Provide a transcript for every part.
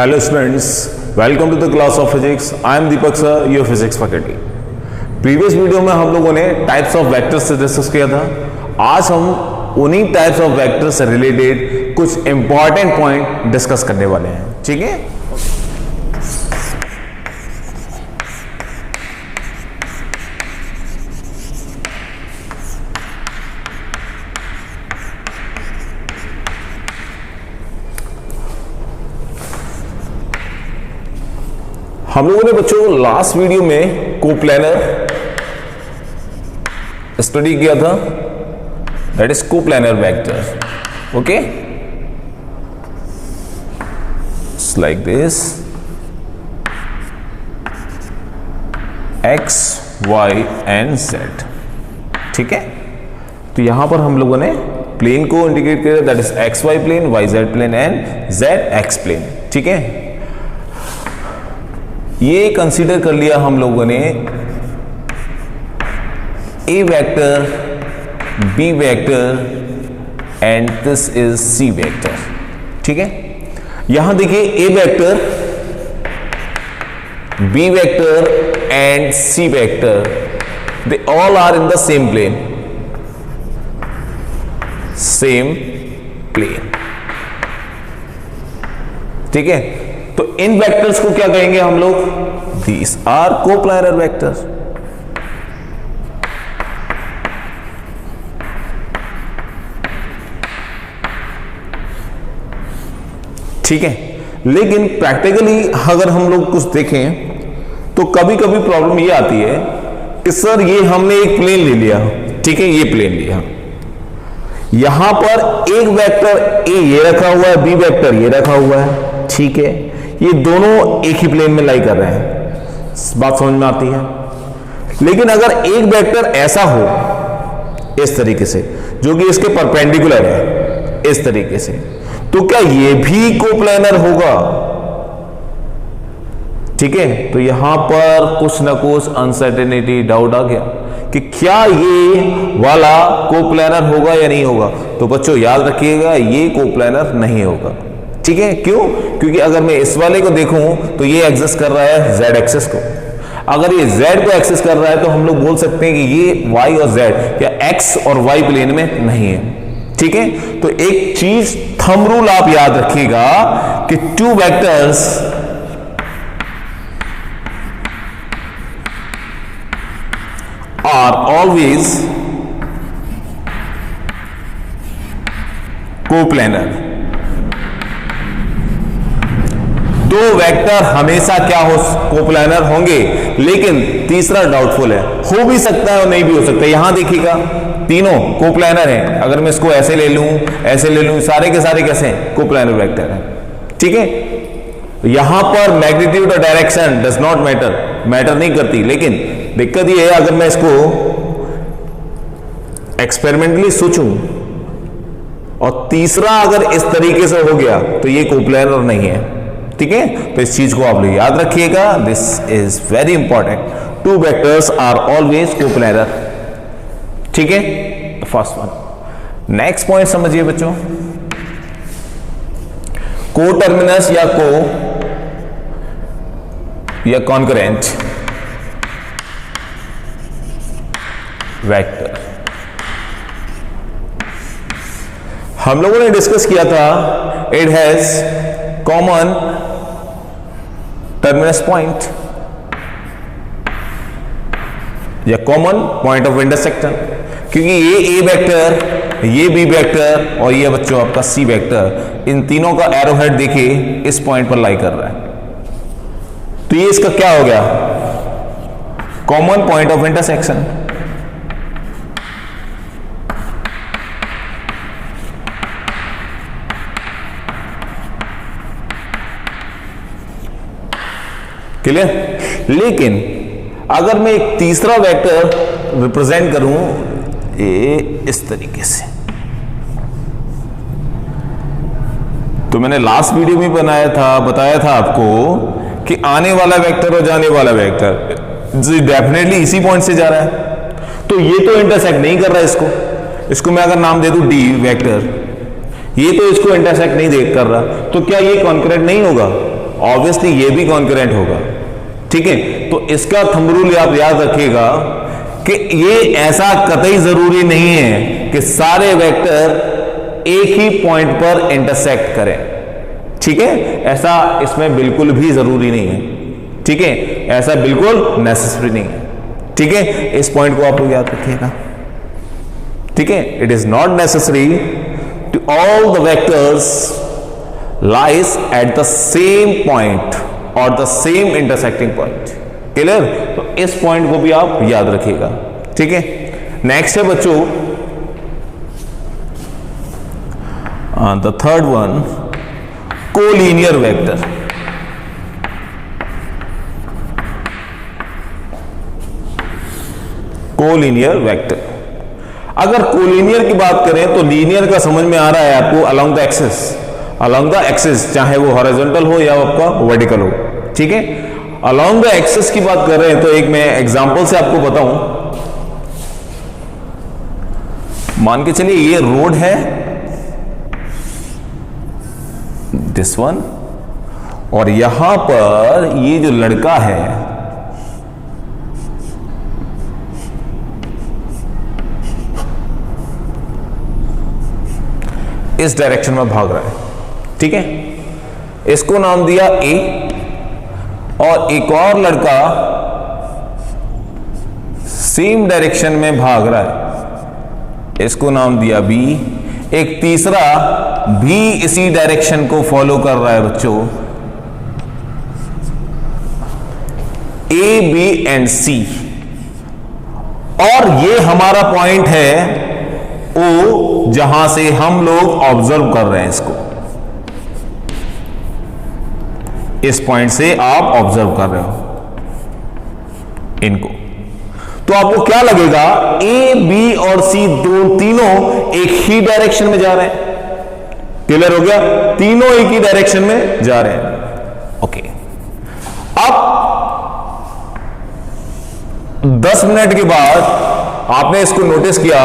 Hello students, welcome to the class of physics. I am Deepak sir, your physics faculty. Previous video में हम लोगों ने types of vectors से discuss किया था। आज हम उन्हीं टाइप्स ऑफ वेक्टर्स से रिलेटेड कुछ इंपॉर्टेंट पॉइंट डिस्कस करने वाले हैं। ठीक है, हम लोगों ने बच्चों लास्ट वीडियो में कोप्लैनर स्टडी किया था, that is coplanar vector. Okay, it's like this x, y and z। ठीक है, तो यहां पर हम लोगों ने प्लेन को इंडिकेट किया, that is X Y plane, Y Z plane and Z X plane. ठीक है, ये कंसीडर कर लिया हम लोगों ने A vector, B vector and this is C vector. ठीक है, यहां देखिए A vector, B vector and C vector, they all are in the same plane, same plane. ठीक है, तो इन वेक्टर्स को क्या कहेंगे हम लोग? These are coplanar vectors. ठीक है, लेकिन प्रैक्टिकली अगर हम लोग कुछ देखें तो कभी कभी प्रॉब्लम ये आती है कि सर ये हमने एक प्लेन ले लिया, ठीक है, ये प्लेन लिया, यहां पर एक वेक्टर ए ये रखा हुआ है, बी वेक्टर ये रखा हुआ है। ठीक है, ये दोनों एक ही प्लेन में लाई कर रहे हैं, बात समझ में आती है। लेकिन अगर एक वेक्टर ऐसा हो इस तरीके से जो कि इसके परपेंडिकुलर है इस तरीके से, तो क्या ये भी कोप्लैनर होगा? ठीक है, तो यहां पर कुछ ना कुछ अनसर्टेनिटी, डाउट आ गया कि क्या ये वाला कोप्लैनर होगा या नहीं होगा। तो बच्चों याद रखिएगा, ये कोप्लैनर नहीं होगा। ठीक है, क्यों? क्योंकि अगर मैं इस वाले को देखूं तो ये एक्सेस कर रहा है z एक्सेस को, अगर ये z को एक्सेस कर रहा है तो हम लोग बोल सकते हैं कि ये y और z या x और y प्लेन में नहीं है। ठीक है, तो एक चीज थंब रूल आप याद रखिएगा कि two vectors are always coplanar. दो वेक्टर हमेशा क्या हो, कोप्लैनर होंगे, लेकिन तीसरा डाउटफुल है, हो भी सकता है और नहीं भी हो सकता है। यहां देखिएगा तीनों कोप्लैनर हैं, अगर मैं इसको ऐसे ले लूं, ऐसे ले लूं, सारे के सारे कैसे हैं? कोप्लैनर वेक्टर हैं। ठीक है, यहां पर मैग्नीट्यूड और डायरेक्शन डज नॉट मैटर नहीं करती, लेकिन दिक्कत ये है अगर मैं इसको एक्सपेरिमेंटली सोचूं और तीसरा अगर इस तरीके से हो गया तो ये कोप्लैनर नहीं है। ठीक है, तो इस चीज को आप लोग याद रखिएगा, this is very important. Two vectors are always coplanar. ठीक है, फर्स्ट वन। नेक्स्ट पॉइंट समझिए बच्चों, कोटर्मिनस या कॉन्करेंट वेक्टर। हम लोगों ने डिस्कस किया था, it has common terminus point या कॉमन पॉइंट ऑफ इंटरसेक्शन, क्योंकि ये ए वेक्टर, ये बी वेक्टर और ये बच्चों आपका सी वेक्टर, इन तीनों का एरो हेड देखिए इस पॉइंट पर लाई कर रहा है, तो ये इसका क्या हो गया? Common point of intersection. Clear? लेकिन अगर मैं एक तीसरा वेक्टर रिप्रेजेंट करूं ये इस तरीके से, तो मैंने लास्ट वीडियो में बताया था आपको कि आने वाला वेक्टर और जाने वाला वेक्टर डेफिनेटली इसी पॉइंट से जा रहा है, तो ये तो इंटरसेक्ट नहीं कर रहा है इसको मैं अगर नाम दे दूं डी वेक्टर, ये तो इसको इंटरसेक्ट नहीं कर रहा, तो क्या ये कॉन्करेंट नहीं होगा? ऑब्वियसली ये भी कॉन्करेंट होगा। ठीक है, तो इसका थंब रूल आप याद रखिएगा कि ये ऐसा कतई जरूरी नहीं है कि सारे वेक्टर एक ही पॉइंट पर इंटरसेक्ट करें। ठीक है, ऐसा इसमें बिल्कुल भी जरूरी नहीं है। ठीक है, ऐसा बिल्कुल नेसेसरी नहीं है। ठीक है, इस पॉइंट को आप लोग याद रखिएगा। ठीक है, it is not necessary to all the vectors lies at the same point और the same intersecting point. Clear? तो इस पॉइंट को भी आप याद रखिएगा। ठीक है, नेक्स्ट है बच्चों the third one, collinear vector. Collinear vector, अगर कोलिनियर की बात करें तो लीनियर का समझ में आ रहा है आपको along the axis, along the axis, चाहे वो हॉरिजॉन्टल हो या आपका वर्टिकल हो। ठीक है, अलोंग द एक्सिस की बात कर रहे हैं तो एक मैं एग्जांपल से आपको बताऊं। मान के चलिए ये रोड है, दिस वन, और यहां पर ये जो लड़का है इस डायरेक्शन में भाग रहा है। ठीक है, इसको नाम दिया ए, और एक और लड़का सेम डायरेक्शन में भाग रहा है, इसको नाम दिया बी। एक तीसरा भी इसी डायरेक्शन को फॉलो कर रहा है बच्चों, ए बी एंड सी, और ये हमारा पॉइंट है ओ, जहां से हम लोग ऑब्जर्व कर रहे हैं इसको। इस पॉइंट से आप ऑब्जर्व कर रहे हो इनको, तो आपको क्या लगेगा, ए बी और सी तीनों एक ही डायरेक्शन में जा रहे हैं। क्लियर हो गया? तीनों एक ही डायरेक्शन में जा रहे हैं। ओके, अब 10 मिनट के बाद आपने इसको नोटिस किया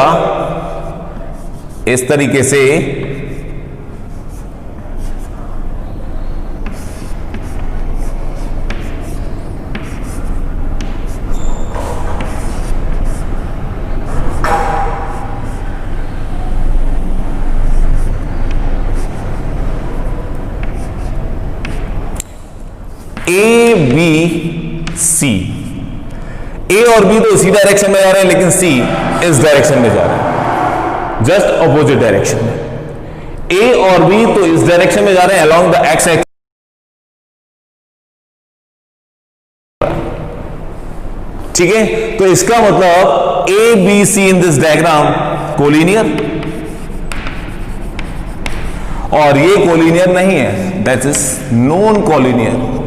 इस तरीके से, ए बी सी, ए और बी तो इसी डायरेक्शन में जा रहे हैं, लेकिन सी इस डायरेक्शन में जा रहे हैं, जस्ट ऑपोजिट डायरेक्शन में। ए और बी तो इस डायरेक्शन में जा रहे हैं अलोंग द एक्स एक्सिस। ठीक है, तो इसका मतलब A B C in this diagram collinear, और ये कोलिनियर नहीं है, दैट इज नॉन कोलिनियर।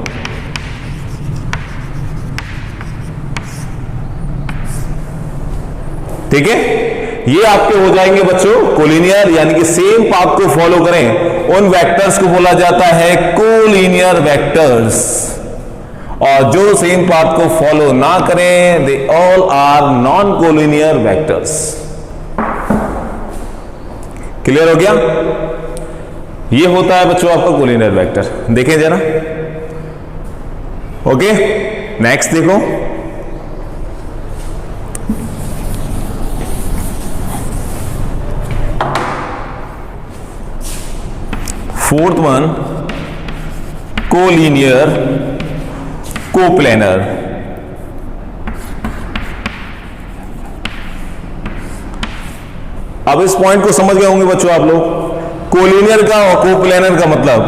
ठीक है, ये आपके हो जाएंगे बच्चों कोलिनियर, यानी कि सेम पाथ को फॉलो करें उन वेक्टर्स को बोला जाता है कोलिनियर वेक्टर्स, और जो सेम पाथ को फॉलो ना करें they all are non collinear vectors. Clear हो गया? ये होता है बच्चों आपका कोलिनियर वेक्टर। देखें जरा, ओके, नेक्स्ट देखो, फोर्थ वन, कोलिनियर कोप्लेनर। अब इस पॉइंट को समझ गए होंगे बच्चों आप लोग, कोलिनियर का और कोप्लेनर का मतलब,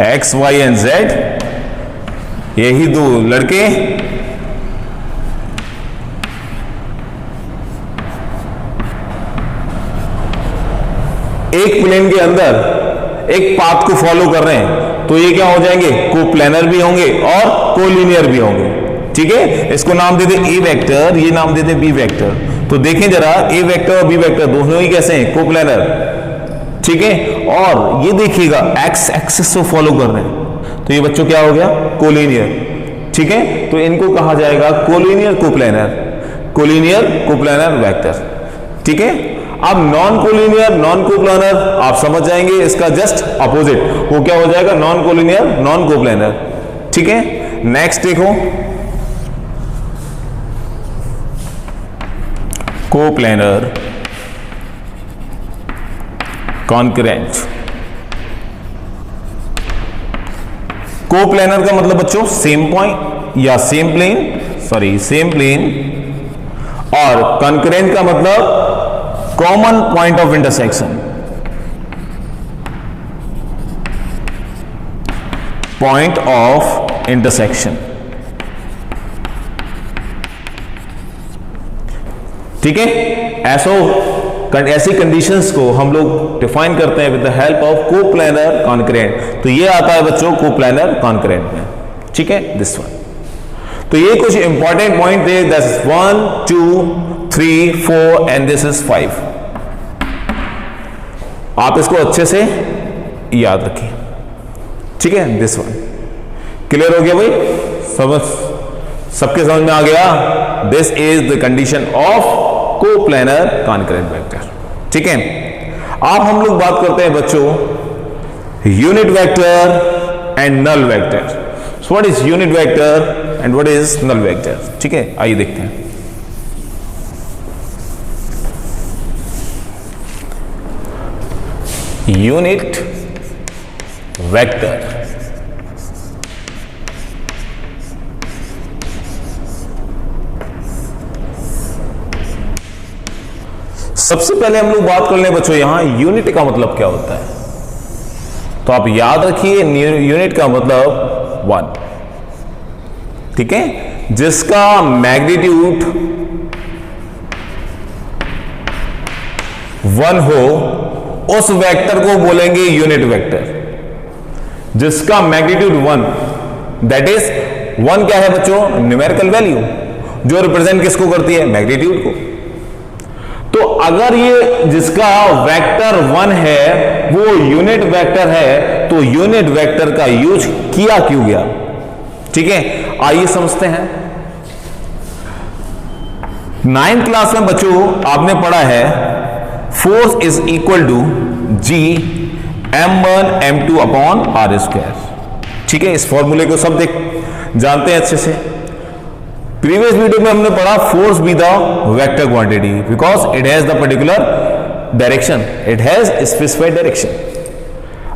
एक्स वाई एंड जेड, यही दो लड़के एक प्लेन के अंदर एक पाथ को फॉलो कर रहे हैं, तो ये क्या हो जाएंगे, कोप्लेनर भी होंगे और कोलिनियर भी होंगे। ठीक है, इसको नाम देते ए वेक्टर, ये नाम देते बी वेक्टर। तो देखें जरा, ए वेक्टर और बी वेक्टर दोनों ही कैसे हैं, कोप्लेनर। ठीक है, और ये देखिएगा एक्स एक्सिस को फॉलो कर रहे हैं, तो ये बच्चों क्या हो गया, कोलिनियर। ठीक है, तो इनको कहा जाएगा collinear coplanar, collinear coplanar vector. ठीक है, अब नॉन कोलिनियर नॉन कोप्लानर आप समझ जाएंगे, इसका जस्ट अपोजिट वो क्या हो जाएगा, नॉन कोलिनियर नॉन कोप्लानर। ठीक है, नेक्स्ट देखो कोप्लानर कॉन्करेंट। कोप्लानर का मतलब बच्चों सेम पॉइंट या सेम प्लेन, और कॉन्करेंट का मतलब common point of intersection, point of intersection. ठीक है, ऐसी कंडीशंस को हम लोग डिफाइन करते हैं with the help of coplanar concurrent. तो ये आता है बच्चों कोप्लानर कॉन्करेंट में। ठीक है, दिस वन। तो ये कुछ इंपॉर्टेंट पॉइंट थे, दैट्स 1 2 3 4 एंड दिस इज 5। आप इसको अच्छे से याद रखिए। ठीक है, दिस वन क्लियर हो गया भाई, सबके समझ में आ गया। This is the condition of coplanar concurrent vector. ठीक है, अब हम लोग बात करते हैं बच्चों unit vector and null vector. So what is unit vector and what is null vector? ठीक है, आइए देखते हैं। यूनिट वेक्टर सबसे पहले हम लोग बात कर लें बच्चों यहां यूनिट का मतलब क्या होता है। तो आप याद रखिए यूनिट का मतलब 1। ठीक है, जिसका मैग्नीट्यूड 1 हो उस वेक्टर को बोलेंगे यूनिट वेक्टर। जिसका मैग्नीट्यूड 1, दैट इज 1 क्या है बच्चों, न्यूमेरिकल वैल्यू जो रिप्रेजेंट किसको करती है, मैग्नीट्यूड को। तो अगर ये जिसका वेक्टर 1 है वो यूनिट वेक्टर है, तो यूनिट वेक्टर का यूज किया क्यों गया? ठीक है, आइए समझते हैं। 9th क्लास में बच्चों आपने पढ़ा है force is equal to G m1 m2 upon r square. ठीक है, इस फॉर्मूले को सब जानते हैं अच्छे से। प्रीवियस वीडियो में हमने पढ़ा force be the vector quantity because it has the particular direction, it has specified direction.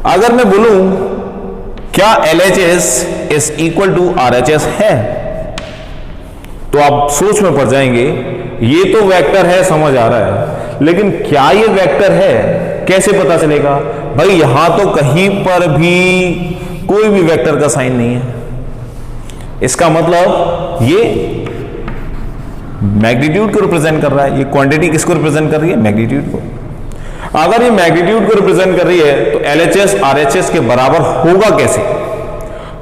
अगर मैं बोलूं क्या LHS is equal to RHS है, तो आप सोच में पड़ जाएंगे ये तो वेक्टर है, समझ आ रहा है, लेकिन क्या ये वेक्टर है कैसे पता चलेगा? भाई यहां तो कहीं पर भी कोई भी वेक्टर का साइन नहीं है। इसका मतलब ये मैग्नीट्यूड को रिप्रेजेंट कर रहा है। ये क्वांटिटी किसको रिप्रेजेंट कर रही है? मैग्नीट्यूड को। अगर ये मैग्नीट्यूड को रिप्रेजेंट कर रही है तो LHS RHS के बराबर होगा कैसे?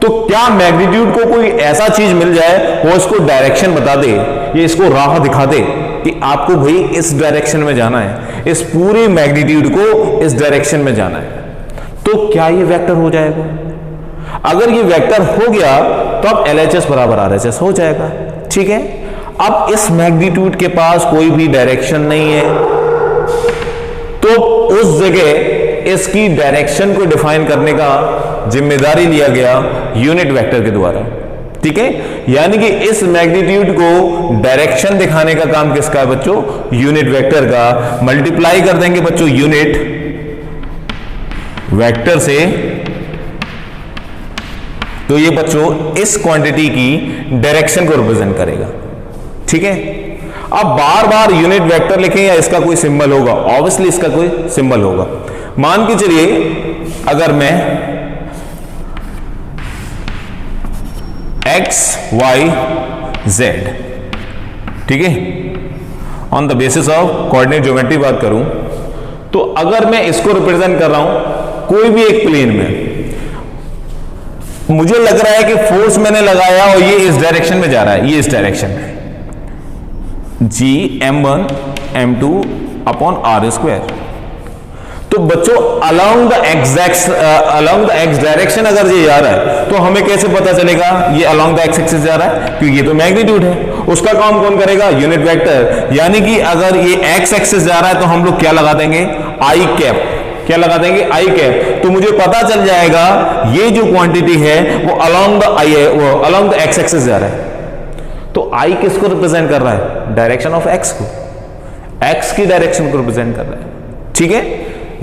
तो क्या मैग्नीट्यूड को कोई ऐसा चीज मिल जाए वो इसको डायरेक्शन बता दे, ये इसको राह दिखा दे कि आपको भाई इस डायरेक्शन में जाना है, इस पूरी मैग्नीट्यूड को इस डायरेक्शन में जाना है, तो क्या ये वेक्टर हो जाएगा? अगर ये वेक्टर हो गया तो अब LHS बराबर RHS हो जाएगा। ठीक है, अब इस मैग्नीट्यूड के पास कोई भी डायरेक्शन नहीं है, तो उस जगह इसकी डायरेक्शन को डिफाइन करने का जिम्मेदारी लिया गया यूनिट वेक्टर के द्वारा। ठीक है, यानी कि इस मैग्नीट्यूड को डायरेक्शन दिखाने का काम किसका है बच्चों? यूनिट वेक्टर का। मल्टीप्लाई कर देंगे बच्चों यूनिट वेक्टर से, तो ये बच्चों इस क्वांटिटी की डायरेक्शन को रिप्रेजेंट करेगा। ठीक है, अब बार बार यूनिट वेक्टर लिखें या इसका कोई सिंबल होगा? ऑब्वियसली इसका कोई सिंबल होगा। मान के चलिए अगर मैं x y z, ठीक है, on the basis of coordinate geometry बात करूं, तो अगर मैं इसको रिप्रेजेंट कर रहा हूं कोई भी एक प्लेन में, मुझे लग रहा है कि फोर्स मैंने लगाया और ये इस डायरेक्शन में जा रहा है, ये इस डायरेक्शन में, G m1 m2 upon r square. तो बच्चों अलोंग द एक्स डायरेक्शन अगर ये जा रहा है तो हमें कैसे पता चलेगा ये अलोंग द एक्स एक्सिस जा रहा है? क्योंकि ये तो मैग्नीट्यूड है उसका काम कौन करेगा? Unit vector. यानी कि अगर ये एक्स एक्सिस जा रहा है तो हम लोग क्या लगा देंगे? आई कैप। क्या लगा देंगे? आई कैप। तो मुझे पता चल जाएगा ये जो क्वांटिटी है वो अलोंग द आई है, वो अलोंग द एक्स एक्सिस जा रहा है। तो आई किसको रिप्रेजेंट कर रहा है? डायरेक्शन ऑफ एक्स को, एक्स की डायरेक्शन को रिप्रेजेंट कर रहा है। ठीक है,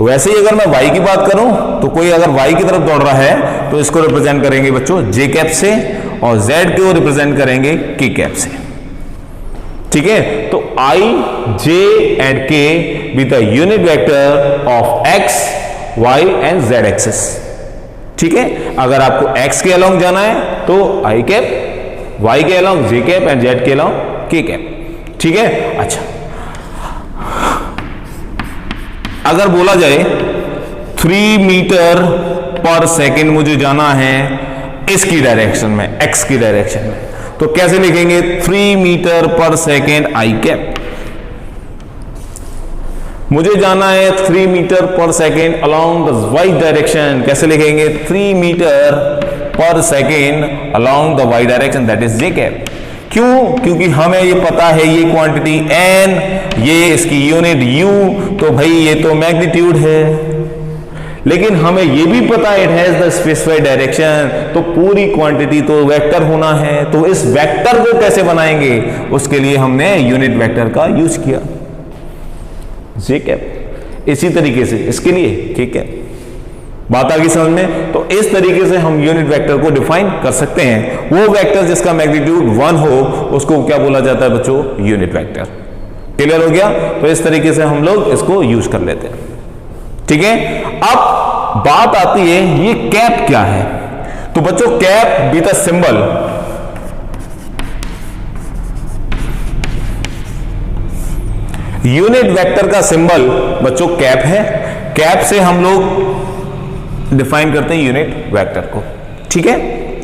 वैसे ही अगर मैं वाई की बात करूं तो कोई अगर वाई की तरफ दौड़ रहा है तो इसको रिप्रेजेंट करेंगे बच्चों जे कैप से, और जेड को रिप्रेजेंट करेंगे के कैप से। ठीक है, तो I J and K with the unit vector of X Y and Z axis. ठीक है, अगर आपको एक्स के अलोंग जाना है तो आई कैप, वाई के along J cap and Z के अलोंग के कैप। ठीक है, अच्छा अगर बोला जाए 3 मीटर पर सेकेंड मुझे जाना है इसकी डायरेक्शन में, एक्स की डायरेक्शन में, तो कैसे लिखेंगे? 3 metre per second I cap. मुझे जाना है 3 metre per second along the Y direction, कैसे लिखेंगे? 3 metre per second along the Y direction, that is J cap. क्यों? क्योंकि हमें ये पता है ये क्वांटिटी n, ये इसकी यूनिट u, तो भाई ये तो मैग्नीट्यूड है। लेकिन हमें ये भी पता है it has the specified direction, तो पूरी क्वांटिटी तो वेक्टर होना है। तो इस वेक्टर को कैसे बनाएंगे? उसके लिए हमने यूनिट वेक्टर का यूज किया, जे कैप। इसी तरीके से इसके लिए, ठीक है, बात आ गई समझ में? तो इस तरीके से हम यूनिट वेक्टर को डिफाइन कर सकते हैं। वो वेक्टर जिसका मैग्नीट्यूड 1 हो उसको क्या बोला जाता है बच्चों? Unit vector. क्लियर हो गया? तो इस तरीके से हम लोग इसको यूज कर लेते हैं। ठीक है, अब बात आती है ये कैप क्या है। तो बच्चों cap with a symbol, unit vector का सिंबल बच्चों कैप है। कैप से हम लोग डिफाइन करते हैं यूनिट वेक्टर को। ठीक है,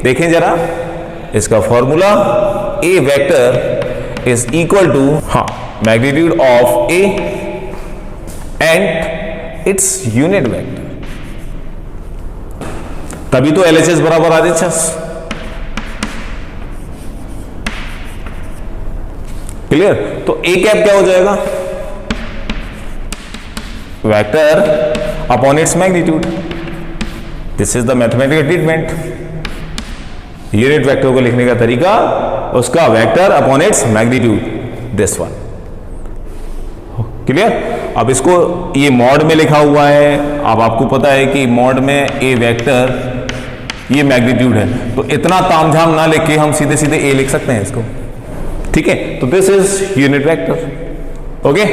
देखें जरा इसका formula, A vector is equal to magnitude of A and its unit vector. तभी तो एलएचएस बराबर आरएचएस। क्लियर? तो ए कैप क्या हो जाएगा? Vector upon its magnitude. This is the mathematical treatment. Unit vector को लिखने का तरीका, उसका vector upon its magnitude, this one. Clear? अब इसको ये मॉड में लिखा हुआ है। अब आपको पता है कि मॉड में ए वेक्टर ये मैग्नीट्यूड है, तो इतना तामझाम ना लिख के हम सीधे सीधे ए लिख सकते हैं इसको। ठीक है, तो this is unit vector. Okay,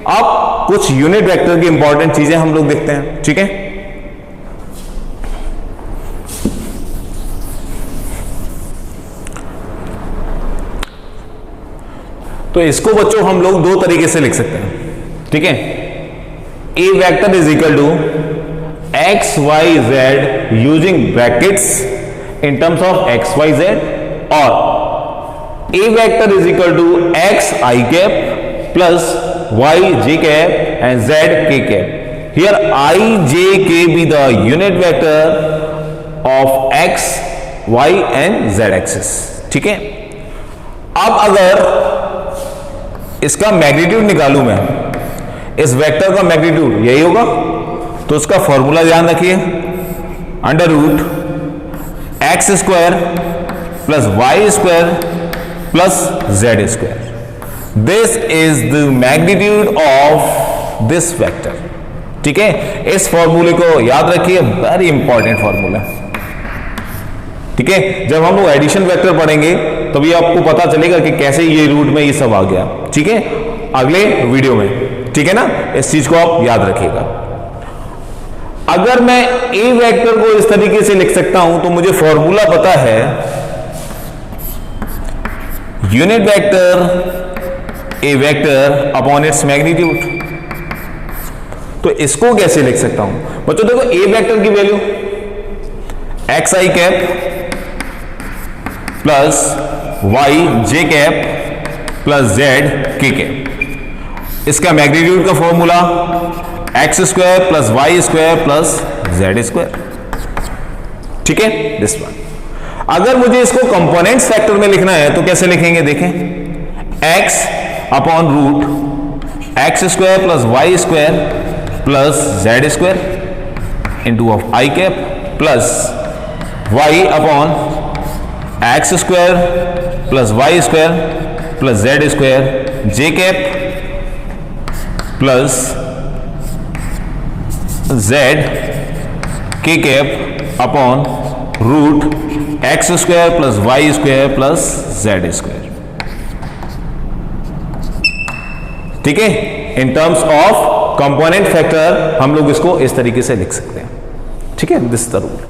अब कुछ यूनिट वेक्टर की इंपॉर्टेंट चीजें हम लोग देखते हैं। ठीक है, तो इसको बच्चों हम लोग दो तरीके से लिख सकते हैं। ठीक है, A vector is equal to X Y Z using brackets in terms of X Y Z, और A vector is equal to X I cap plus Y J cap and Z K cap. Here I J K be the unit vector of X Y and Z axis. ठीक है, अब अगर इसका magnitude निकालूं मैं, इस vector का magnitude यही होगा, तो उसका फॉर्मूला ध्यान रखिए, under root X square plus Y square plus Z square. This is the magnitude of this vector. ठीक है, इस फॉर्मूले को याद रखिए, वेरी इंपॉर्टेंट फॉर्मूला। ठीक है, जब हम लोग एडिशन वेक्टर पढ़ेंगे तो भी आपको पता चलेगा कि कैसे ये रूट में ये सब आ गया। ठीक है, अगले वीडियो में। ठीक है ना, इस चीज को आप याद रखिएगा। अगर मैं ए वेक्टर को इस तरीके से लिख सकता हूं तो मुझे फॉर्मूला पता है, unit vector A vector upon its magnitude. तो इसको कैसे लिख सकता हूं बच्चों? देखो ए वेक्टर की value X I cap plus Y J cap plus Z K cap. इसका मैग्नीट्यूड का formula X square plus Y square plus Z square. ठीक है, दिस वन। अगर मुझे इसको कंपोनेंट्स फैक्टर में लिखना है तो कैसे लिखेंगे, देखें, x upon root X square plus Y square plus Z square into of I cap plus y upon X square plus Y square plus Z square J cap plus Z K cap upon root X square plus Y square plus Z square. ठीक है, in terms of component factor हम लोग इसको इस तरीके से लिख सकते हैं। ठीक है, दिस इज द रूल।